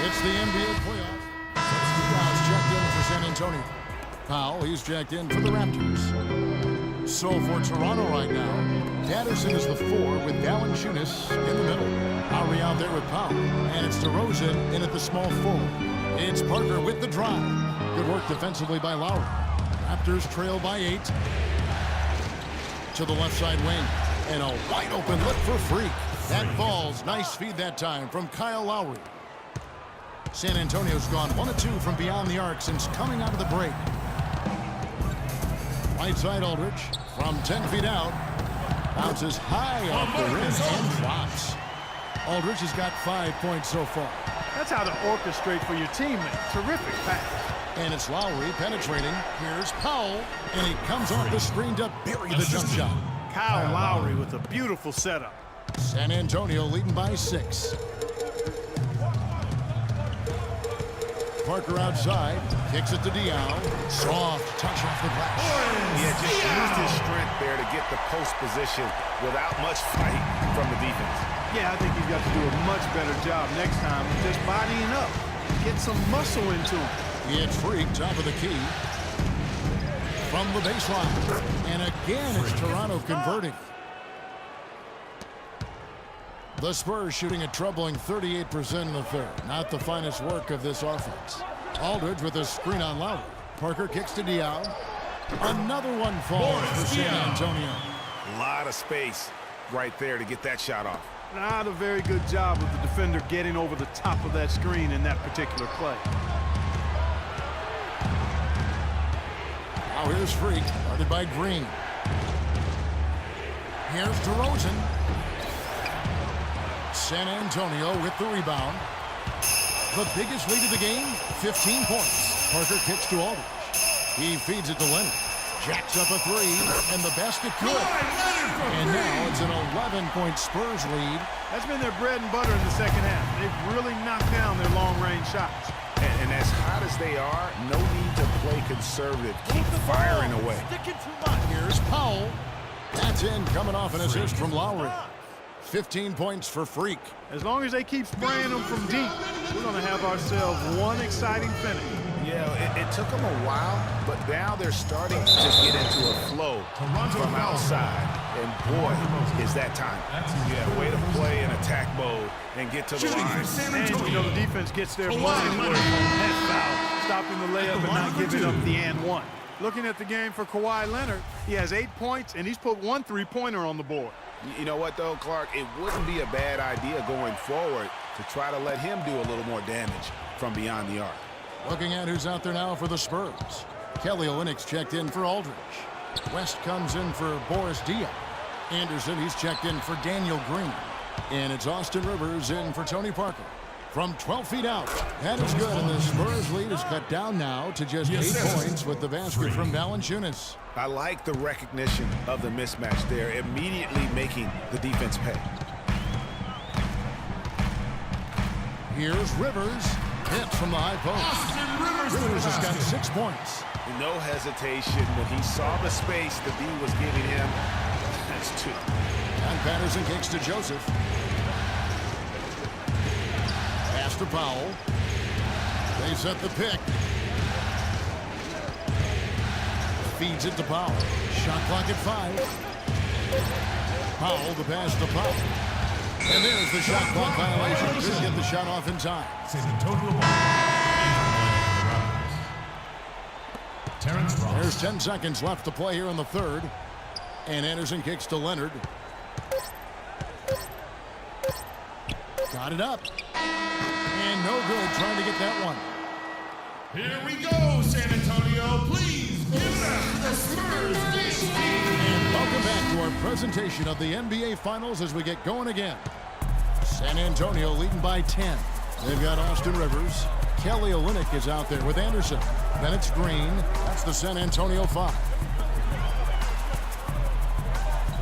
It's the NBA playoffs. Powell's checked in for San Antonio. Powell, he's checked in for the Raptors. So for Toronto right now, Patterson is the 4 with Valanciunas in the middle. Lowry out there with Powell. And it's DeRozan in at the small forward. It's Parker with the drive. Good work defensively by Lowry. Raptors trail by 8. To the left side wing. And a wide open look for Freak. That falls. Nice feed that time from Kyle Lowry. San Antonio's gone 1 of 2 from beyond the arc since coming out of the break. Right side Aldridge from 10 feet out. Bounces high off the rim and drops. Aldridge has got 5 points so far. That's how to orchestrate for your teammate. Terrific pass. And it's Lowry penetrating. Here's Powell. And he comes off the screen to bury the jump shot. Kyle Lowry with a beautiful setup. San Antonio leading by 6. Parker outside. Kicks it to Diallo. Soft touch off the glass. Yeah, just used his strength there to get the post position without much fight from the defense. Yeah, I think he's got to do a much better job next time of just bodying up. Get some muscle into him. It's Freak, top of the key. From the baseline. And again, it's Toronto converting. The Spurs shooting a troubling 38% in the third. Not the finest work of this offense. Aldridge with a screen on Lowry. Parker kicks to Diallo. Another one falls for San Antonio. A lot of space right there to get that shot off. Not a very good job of the defender getting over the top of that screen in that particular play. Now here's Freak, guarded by Green. Here's DeRozan. San Antonio with the rebound. The biggest lead of the game, 15 points. Parker kicks to Aldridge. He feeds it to Leonard. Jacks up a 3, and the basket good. And now it's an 11-point Spurs lead. That's been their bread and butter in the second half. They've really knocked down their long-range shots. And as hot as they are, no need to play conservative. Keep firing away. Here's Powell. That's in, coming off an assist from Lowry. 15 points for Freak. As long as they keep spraying them from deep, we're going to have ourselves one exciting finish. Yeah, it took them a while, but now they're starting to just get into a flow from outside. And boy, is that time. Yeah, way to play in attack mode and get to the line. And, you know, the defense gets their money's worth on that foul, stopping the layup and not giving up the and one. Looking at the game for Kawhi Leonard, he has 8 points, and he's put 1 3-pointer on the board. You know what, though, Clark? It wouldn't be a bad idea going forward to try to let him do a little more damage from beyond the arc. Looking at who's out there now for the Spurs. Kelly Olynyk checked in for Aldridge. West comes in for Boris Diaw. Anderson, he's checked in for Daniel Green. And it's Austin Rivers in for Tony Parker. From 12 feet out, that is good, and the Spurs lead is cut down now to just 8 points with the basket from Valanciunas. I like the recognition of the mismatch there, immediately making the defense pay. Here's Rivers. Hit from the high post. Rivers has got 6 points. No hesitation when he saw the space the D was giving him. That's 2. And Patterson kicks to Joseph. Pass to Powell. They set the pick. Feeds it to Powell. Shot clock at 5. Powell, the pass to Powell. And there's the shot clock violation. Couldn't get the shot off in time. There's 10 seconds left to play here in the third. And Anderson kicks to Leonard. Got it up. And no good trying to get that one. Here we go, San Antonio. Please give them the Spurs this week. And welcome back to our presentation of the NBA Finals as we get going again. San Antonio leading by 10. They've got Austin Rivers. Kelly Olynyk is out there with Anderson. Then it's Green. That's the San Antonio 5.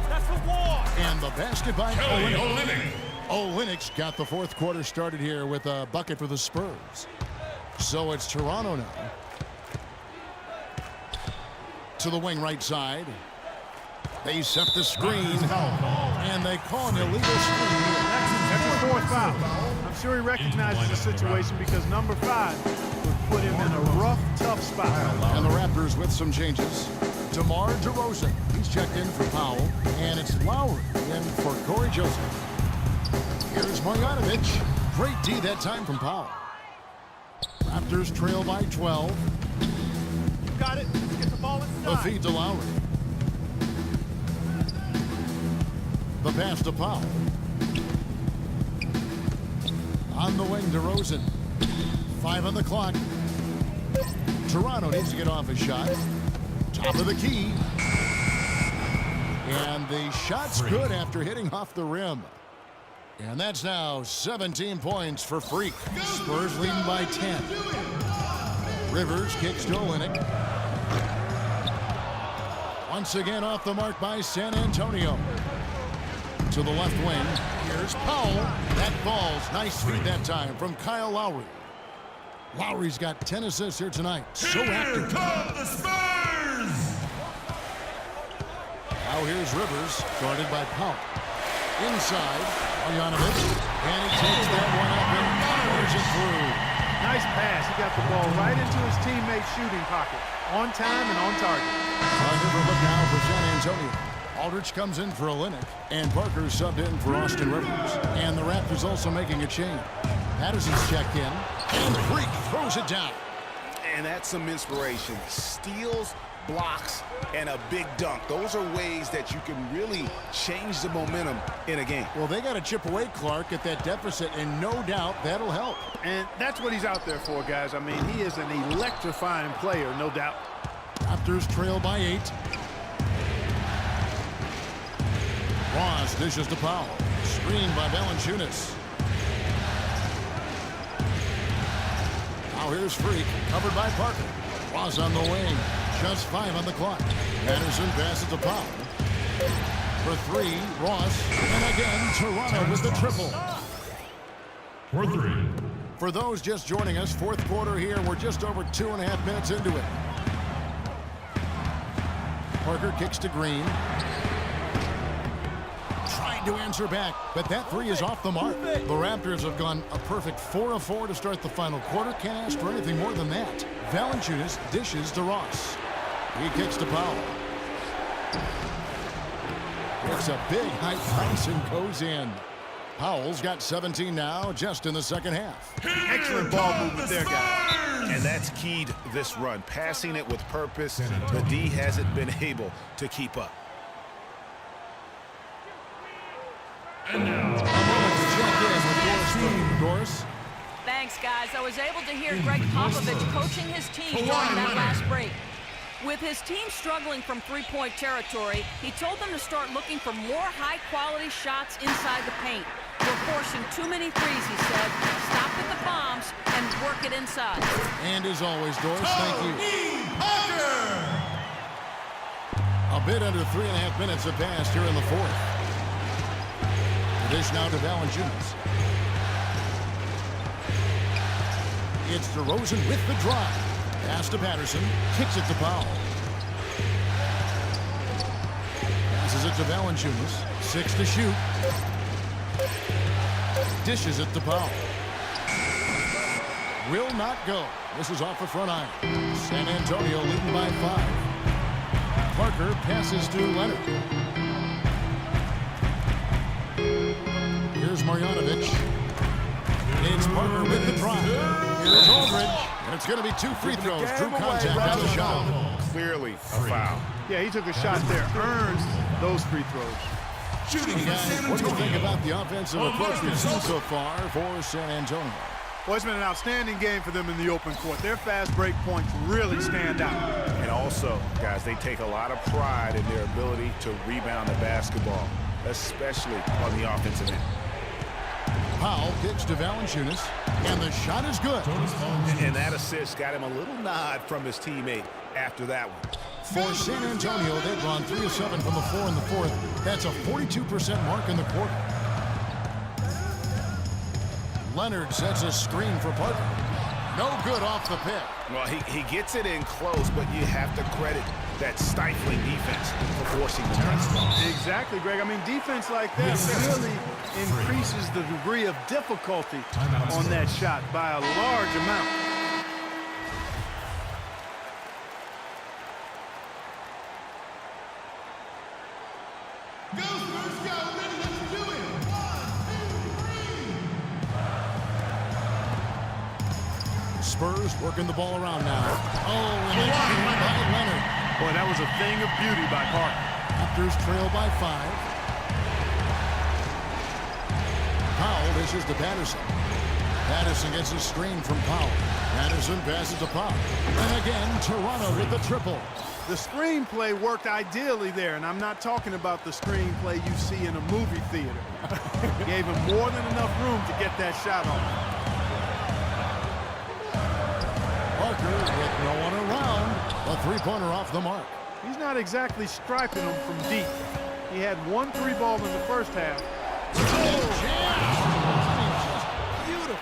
That's a war. And the basket by Kelly Olynyk. Olynyk. Olynyk's got the fourth quarter started here with a bucket for the Spurs. So it's Toronto now. To the wing right side. They set the screen. And they call an illegal screen. That's fourth foul. I'm sure he recognizes the situation because number 5 would put him in a rough, tough spot. And the Raptors with some changes. DeMar DeRozan, he's checked in for Powell, and it's Lowry in for Corey Joseph. Here's Marjanovic. Great D that time from Powell. Raptors trail by 12. Got it. Let's get the ball inside. The feed to Lowry. The pass to Powell. On the wing, DeRozan. 5 on the clock. Toronto needs to get off a shot. Top of the key. And the shot's good after hitting off the rim. And that's now 17 points for Freak. Spurs leading by 10. Rivers kicks to Olynyk. Once again off the mark by San Antonio. To the left wing. Here's Powell. That falls. Nice feed that time from Kyle Lowry. Lowry's got 10 assists here tonight. So active. Here come the Spurs! Now here's Rivers, guarded by Powell. Inside, Marjanovic, and he takes that one up and fires it through. Nice pass. He got the ball right into his teammate's shooting pocket. On time and on target. Another look now for San Antonio. Aldridge comes in for Olynyk, and Parker subbed in for Austin Rivers. And the Raptors also making a change. Patterson's checked in, and Freak throws it down. And that's some inspiration. Steals, blocks, and a big dunk. Those are ways that you can really change the momentum in a game. Well, they got to chip away, Clark, at that deficit, and no doubt that'll help. And that's what he's out there for, guys. I mean, he is an electrifying player, no doubt. Raptors trail by 8. Ross dishes to Powell. Screened by Valanciunas. Now here's Freak, covered by Parker. Ross on the wing. Just 5 on the clock. Patterson passes to Powell. For 3, Ross. And again, Toronto with the triple. For 3. For those just joining us, fourth quarter here. We're just over 2.5 minutes into it. Parker kicks to Green. Trying to answer back, but that 3 is off the mark. The Raptors have gone a perfect 4 of 4 to start the final quarter. Can't ask for anything more than that. Valanciunas dishes to Ross. He kicks to Powell. It's a big high bounce and goes in. Powell's got 17 now, just in the second half. Excellent ball movement there, guys. And that's keyed this run. Passing it with purpose. The D hasn't been able to keep up. And now, Check in with Doris. Doris? Thanks, guys. I was able to hear Greg Popovich coaching his team during that last break. With his team struggling from three-point territory, he told them to start looking for more high-quality shots inside the paint. We're forcing too many threes, he said. Stop at the bombs and work it inside. And as always, Doris, thank you. Tony Parker! A bit under 3.5 minutes have passed here in the fourth. The dish now to Valanciunas. It's DeRozan with the drive. Pass to Patterson. Kicks it to Powell. Passes it to Valanciunas. 6 to shoot. Dishes it to Powell. Will not go. This is off the front iron. San Antonio leading by 5. Parker passes to Leonard. Here's Marjanovic. It's Parker with the drive. Here's Aldridge. And it's going to be 2 free throws. Drew contact on the shot. Clearly a foul. Yeah, he took a shot there. Earns those free throws. Shooting for San What do you think Antonio. about the offensive approach we've seen so far for San Antonio? Well, it's been an outstanding game for them in the open court. Their fast break points really stand out. And also, guys, they take a lot of pride in their ability to rebound the basketball, especially on the offensive end. Powell kicks to Valanciunas, and the shot is good. And that assist got him a little nod from his teammate after that one. For San Antonio, they've gone 3 of 7 from the floor in the fourth. That's a 42% mark in the quarter. Leonard sets a screen for Parker. No good off the pick. Well, he gets it in close, but you have to credit that stifling defense for forcing the turnover. Exactly, Greg. I mean, defense like that really increases the degree of difficulty on that shot by a large amount. Go, Spurs, go. Ready, let's do it. 1, 2, 3. Spurs working the ball around now. Oh, and a shot by Leonard. Boy, that was a thing of beauty by Parker. Raptors trail by 5. Powell dishes to Patterson. Patterson gets a screen from Powell. Patterson passes to Powell. And again, Toronto with the triple. The screenplay worked ideally there, and I'm not talking about the screenplay you see in a movie theater. Gave him more than enough room to get that shot off. Parker with no one around. A three-pointer off the mark. He's not exactly striping them from deep. He had 1 3 ball in the first half. Beautiful.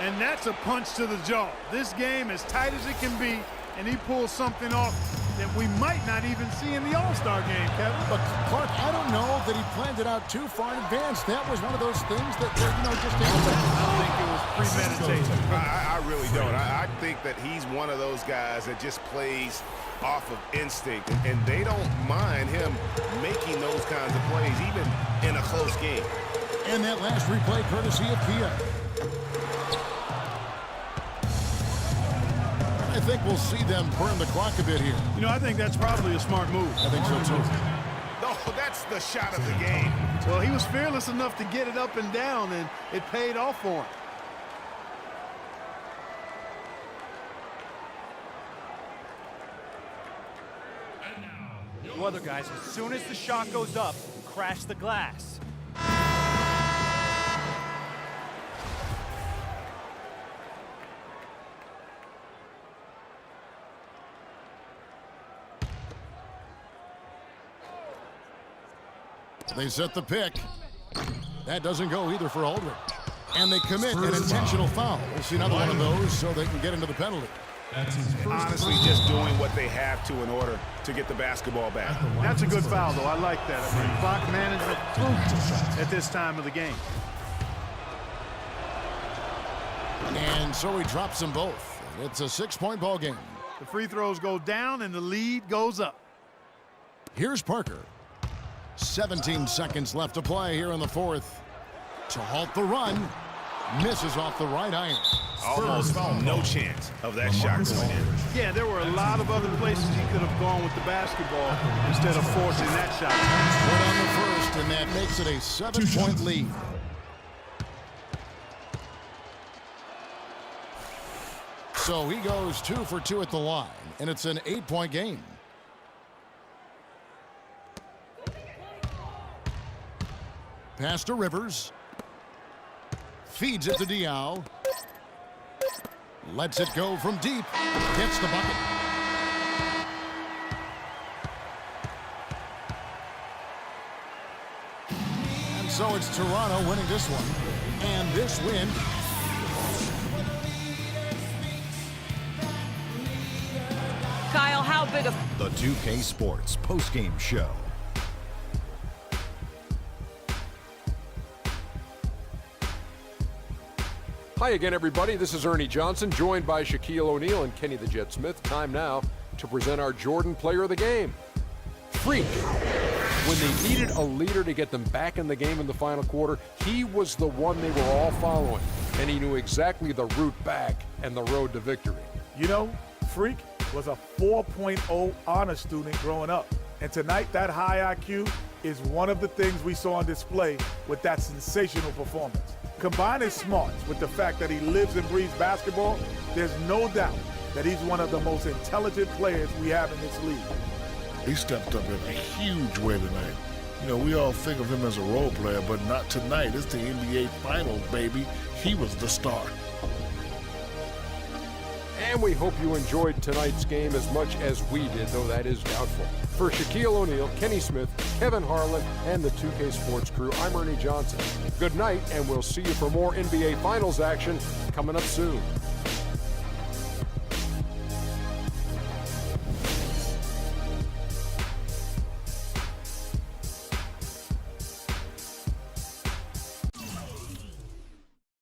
And that's a punch to the jaw. This game as tight as it can be, and he pulls something off that we might not even see in the All-Star game, Kevin. But Clark, I don't know that he planned it out too far in advance. That was one of those things that, just happened. I don't think it was premeditated. I really don't. I think that he's one of those guys that just plays off of instinct, and they don't mind him making those kinds of plays, even in a close game. And that last replay courtesy of Kia. I think we'll see them burn the clock a bit here. I think that's probably a smart move. I think so, too. No, that's the shot of the game. Well, he was fearless enough to get it up and down, and it paid off for him. You other guys, as soon as the shot goes up, crash the glass. They set the pick. That doesn't go either for Aldridge. And they commit an intentional foul. We'll see another one of those so they can get into the penalty. Honestly, just doing what they have to in order to get the basketball back. That's a good foul, though. I like that. I mean, clock management at this time of the game. And so he drops them both. It's a 6-point ball game. The free throws go down, and the lead goes up. Here's Parker. 17 seconds left to play here in the fourth. To halt the run. Misses off the right iron. Almost no chance of that shot going in. Yeah, there were a lot of other places he could have gone with the basketball instead of forcing that shot. Put on the first, and that makes it a 7-point lead. So he goes 2 for 2 at the line, and it's an 8-point game. Pass to Rivers. Feeds it to Diaw. Lets it go from deep. Gets the bucket. And so it's Toronto winning this one. And this win. Kyle, how big of... The 2K Sports postgame show. Hi again, everybody. This is Ernie Johnson, joined by Shaquille O'Neal and Kenny the Jet Smith. Time now to present our Jordan Player of the Game. Freak. When they needed a leader to get them back in the game in the final quarter, he was the one they were all following, and he knew exactly the route back and the road to victory. Freak was a 4.0 honor student growing up. And tonight, that high IQ is one of the things we saw on display with that sensational performance. Combine his smarts with the fact that he lives and breathes basketball, there's no doubt that he's one of the most intelligent players we have in this league. He stepped up in a huge way tonight. We all think of him as a role player, but not tonight. It's the NBA Finals, baby. He was the star. And we hope you enjoyed tonight's game as much as we did, though that is doubtful. For Shaquille O'Neal, Kenny Smith, Kevin Harlan, and the 2K Sports crew, I'm Ernie Johnson. Good night, and we'll see you for more NBA Finals action coming up soon.